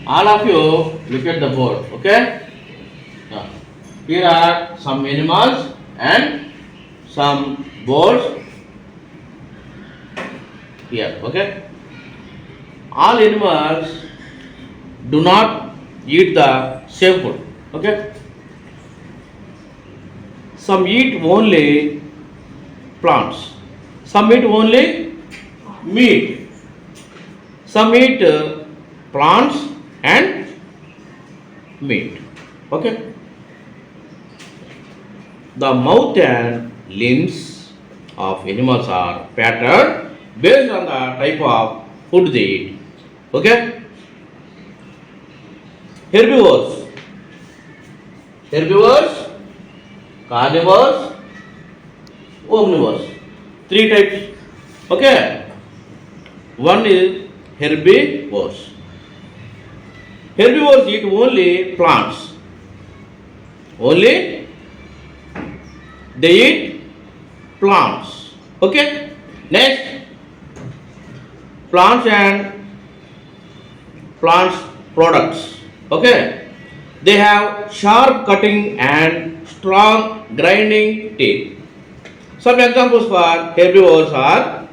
All of you look at the board, okay? Now, here are some animals and some birds here, okay? All animals do not eat the same food, okay? Some eat only plants, some eat only meat, some eat plants and meat, okay? The mouth and limbs of animals are patterned based on the type of food they eat, okay? Herbivores, herbivores, carnivores, omnivores. Three types. Okay. One is herbivores. Herbivores eat only plants. Only they eat plants. Okay. Next, plants and plants products. Okay. They have sharp cutting and strong grinding teeth. Some examples for herbivores are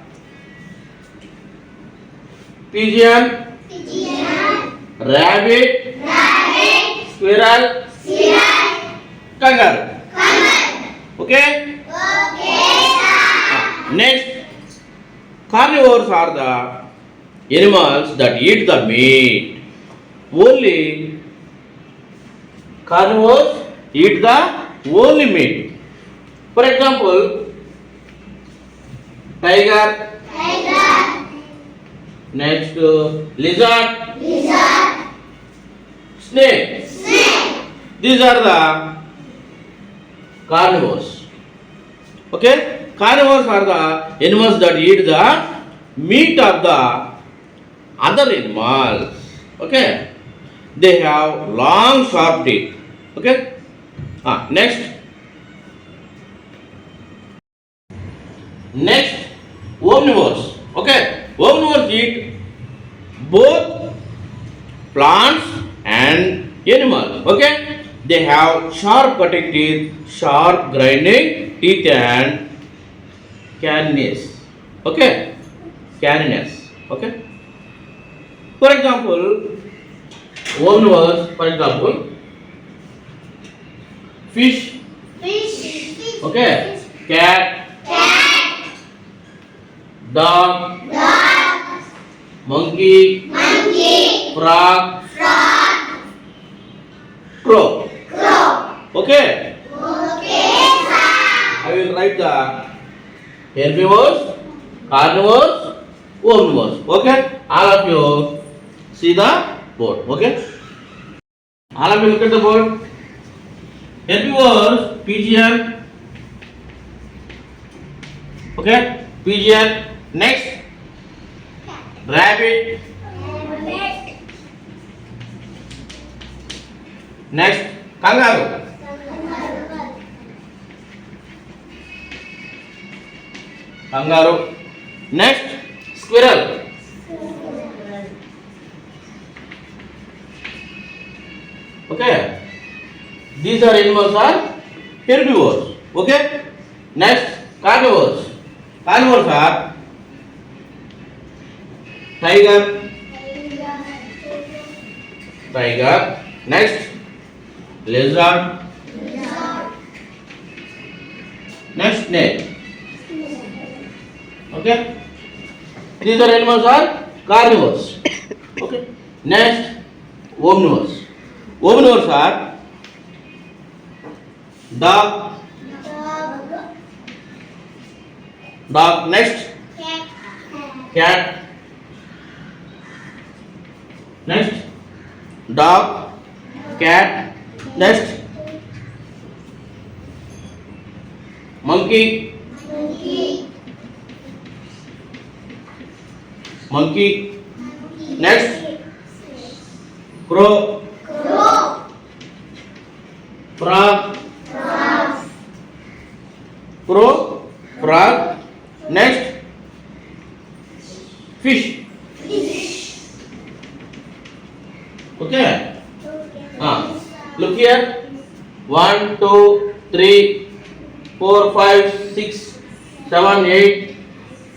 pigeon, rabbit, squirrel, kangaroo. Okay? Next, carnivores are the animals that eat the meat. Only carnivores eat the only meat. For example, tiger, next lizard, snake. These are the carnivores. Okay? Carnivores are the animals that eat the meat of the other animals. Okay? They have long sharp teeth. Okay? Next, omnivores. Okay? Omnivores eat both plants and animals. Okay? They have sharp cutting teeth, sharp grinding teeth, and caninus. Okay? Caninus. Okay? For example, omnivores, for example, fish. Okay? Cat, dog, monkey, frog, crow. Okay? I will write the herbivores, carnivores, omnivores. Okay? All of you see the board. Okay? All of you look at the board. Herbivores, pigeon. Okay? Pigeon. Next, rabbit. Next, kangaroo. Kangaroo. Next, squirrel. Okay. These are animals are herbivores. Okay. Next, carnivores. Carnivores are tiger. Next, lizard. Next, snake. Okay. These are animals are carnivores. Okay. Next, omnivores. Omnivores are dog. Next, cat. Next, dog, cat. Next, monkey. Next, crow. Frog. Frog. Next, fish. Okay. Look here. 1, 2, 3, 4, 5, 6, 7, 8,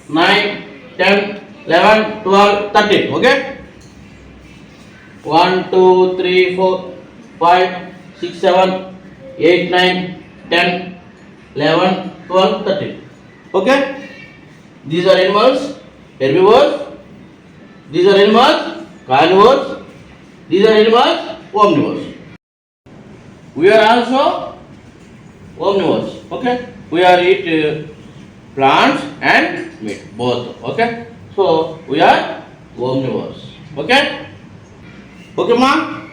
9, 10, 11, 12, 13. Okay. 1, 2, 3, 4, 5, 6, 7, 8, 9, 10, 11, 12, 13. Okay. These are animals, herbivores. These are animals, carnivores. These are animals, omnivores. We are also omnivores. Okay. We are eat plants and meat both. Okay. So we are omnivores. Okay. Okay, ma.